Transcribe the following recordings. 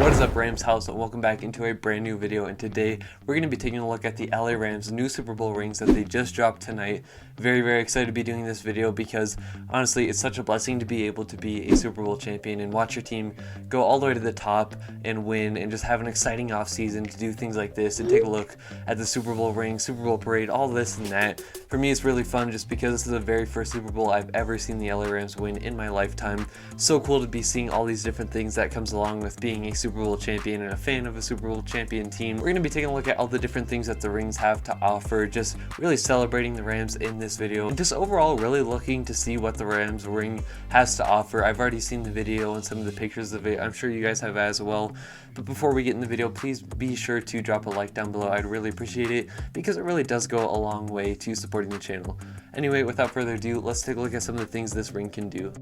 What is up, Rams house, and welcome back into a brand new video. And today we're going to be taking a look at the LA Rams new Super Bowl rings that they just dropped tonight. Very excited to be doing this video because honestly it's such a blessing to be able to be a Super Bowl champion and watch your team go all the way to the top and win and just have an exciting off season to do things like this and take a look at the Super Bowl ring, Super Bowl parade, all this and that. For me it's really fun just because this is the very first Super Bowl I've ever seen the LA Rams win in my lifetime. So cool to be seeing all these different things that comes along with being a Super Bowl champion and a fan of a Super Bowl champion team. We're going to be taking a look at all the different things that the rings have to offer, just really celebrating the Rams in this video and just overall really looking to see what the Rams ring has to offer. I've already seen the video and some of the pictures of it. I'm sure you guys have as well. But before we get in the video, please be sure to drop a like down below. I'd really appreciate it because it really does go a long way to supporting the channel. Anyway, without further ado, let's take a look at some of the things this ring can do.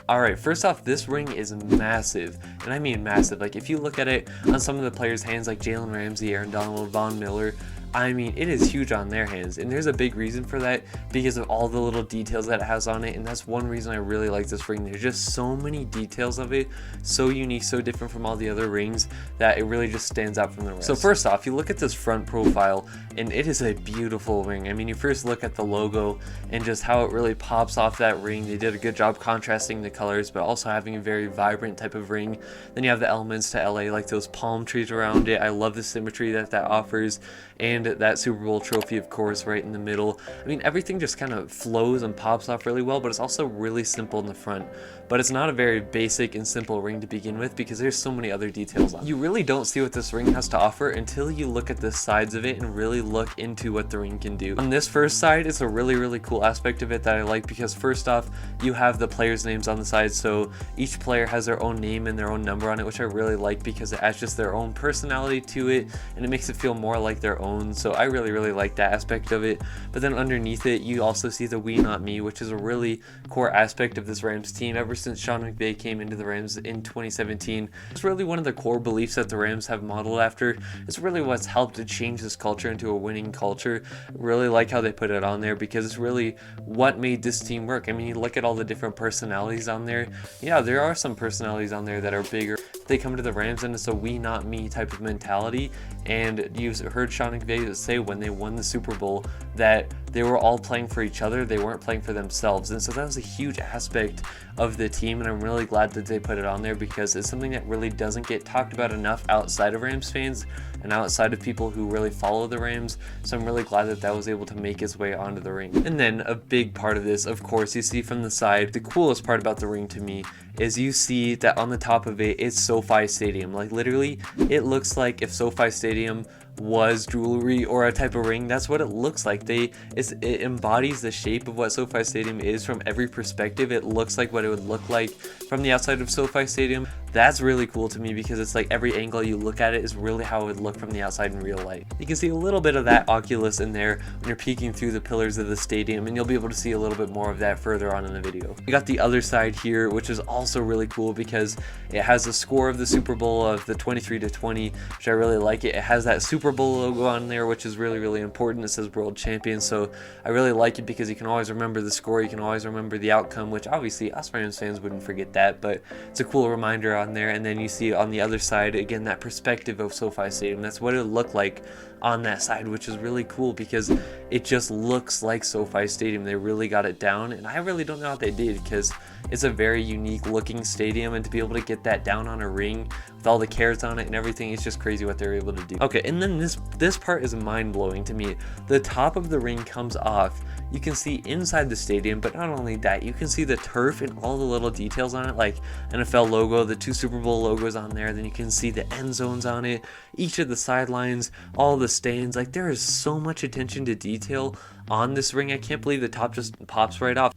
Alright, first off, this ring is massive, and I mean massive. Like, if you look at it on some of the players' hands like Jalen Ramsey, Aaron Donald, Von Miller, I mean, it is huge on their hands, and there's a big reason for that because of all the little details that it has on it, and that's one reason I really like this ring. There's just so many details of it, so unique, so different from all the other rings that it really just stands out from the rest. So first off, you look at this front profile, and it is a beautiful ring. I mean, you first look at the logo and just how it really pops off that ring. They did a good job contrasting the colors, but also having a very vibrant type of ring. Then you have the elements to LA, like those palm trees around it. I love the symmetry that offers, and that Super Bowl trophy, of course, right in the middle. I mean, everything just kind of flows and pops off really well, but it's also really simple in the front. But it's not a very basic and simple ring to begin with because there's so many other details on it. You really don't see what this ring has to offer until you look at the sides of it and really look into what the ring can do. On this first side, it's a really cool aspect of it that I like because first off, you have the players' names on the side, so each player has their own name and their own number on it, which I really like because it adds just their own personality to it and it makes it feel more like their own. So I really like that aspect of it. But then underneath it, you also see the "We Not Me," which is a really core aspect of this Rams team. Ever since Sean McVay came into the Rams in 2017, it's really one of the core beliefs that the Rams have modeled after. It's really what's helped to change this culture into a winning culture. Really like how they put it on there because it's really what made this team work. I mean, you look at all the different personalities on there. Yeah, there are some personalities on there that are bigger. They come to the Rams and it's a "we not me" type of mentality, and you've heard Sean McVay say when they won the Super Bowl that they were all playing for each other, they weren't playing for themselves. And so that was a huge aspect of the team, and I'm really glad that they put it on there because it's something that really doesn't get talked about enough outside of Rams fans and outside of people who really follow the Rams. So I'm really glad that that was able to make its way onto the ring. And then a big part of this, of course, you see from the side, the coolest part about the ring to me is you see that on the top of it, it's SoFi Stadium. Like literally, it looks like if SoFi Stadium was jewelry or a type of ring, that's what it looks like. It embodies the shape of what SoFi Stadium is from every perspective. It looks like what it would look like from the outside of SoFi Stadium. That's really cool to me because it's like every angle you look at it is really how it would look from the outside in real life. You can see a little bit of that Oculus in there when you're peeking through the pillars of the stadium, and you'll be able to see a little bit more of that further on in the video. You got the other side here, which is also really cool because it has the score of the Super Bowl of the 23-20, which I really like it. It has that Super Bowl logo on there, which is really important. It says World Champion, so I really like it because you can always remember the score, you can always remember the outcome, which obviously us Rams fans wouldn't forget that, but it's a cool reminder on there. And then you see on the other side, again, that perspective of SoFi Stadium. That's what it would look like on that side, which is really cool because it just looks like SoFi Stadium. They really got it down, and I really don't know how they did because it's a very unique looking stadium, and to be able to get that down on a ring with all the carrots on it and everything, it's just crazy what they're able to do. Okay, and then this part is mind-blowing to me. The top of the ring comes off. You can see inside the stadium, but not only that, you can see the turf and all the little details on it, like NFL logo, the 2 Super Bowl logos on there. Then you can see the end zones on it, each of the sidelines, all the stands. Like, there is so much attention to detail on this ring. I can't believe the top just pops right off.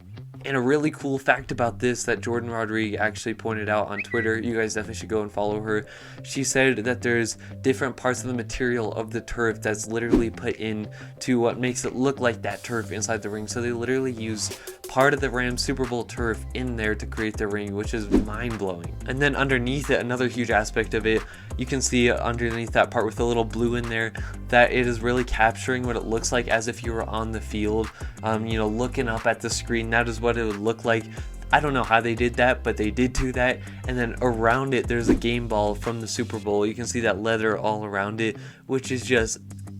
And a really cool fact about this that Jordan Rodriguez actually pointed out on Twitter, you guys definitely should go and follow her. She said that there's different parts of the material of the turf that's literally put in to what makes it look like that turf inside the ring. So they literally use part of the Rams Super Bowl turf in there to create the ring, which is mind-blowing. And then underneath it, another huge aspect of it, you can see underneath that part with the little blue in there, that it is really capturing what it looks like as if you were on the field, looking up at the screen. That is what it would look like I don't know how they did that, but they did do that. And then around it, there's a game ball from the Super Bowl. You can see that leather all around it, which is just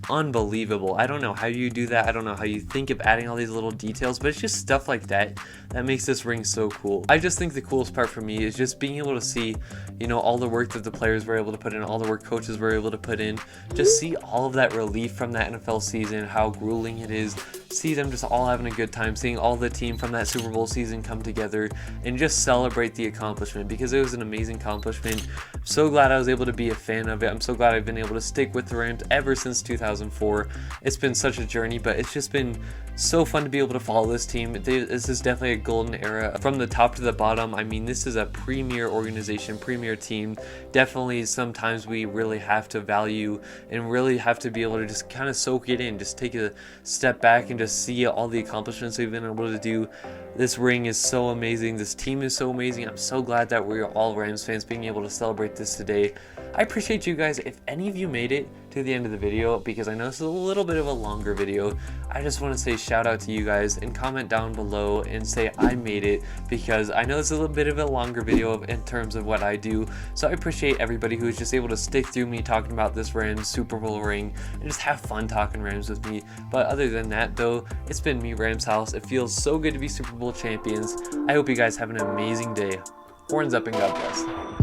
unbelievable. I don't know how you do that. I don't know how you think of adding all these little details, but it's just stuff like that that makes this ring so cool. I just think the coolest part for me is just being able to see, you know, all the work that the players were able to put in, all the work coaches were able to put in, just see all of that relief from that NFL season, how grueling it is, see them just all having a good time, seeing all the team from that Super Bowl season come together and just celebrate the accomplishment, because it was an amazing accomplishment. I'm so glad I was able to be a fan of it. I'm so glad I've been able to stick with the Rams ever since 2004. It's been such a journey, but it's just been so fun to be able to follow this team. This is definitely a golden era from the top to the bottom. I mean, this is a premier organization, premier team. Definitely sometimes we really have to value and really have to be able to just kind of soak it in, just take a step back and just see all the accomplishments we've been able to do. This ring is so amazing. This team is so amazing. I'm so glad that we're all Rams fans being able to celebrate this today. I appreciate you guys. If any of you made it to the end of the video, because I know this is a little bit of a longer video, I just want to say shout out to you guys and comment down below and say I made it, because I know this is a little bit of a longer video in terms of what I do. So I appreciate everybody who is just able to stick through me talking about this Rams Super Bowl ring and just have fun talking Rams with me. But other than that though, it's been me, Rams House. It feels so good to be Super Bowl champions. I hope you guys have an amazing day. Horns up and God bless.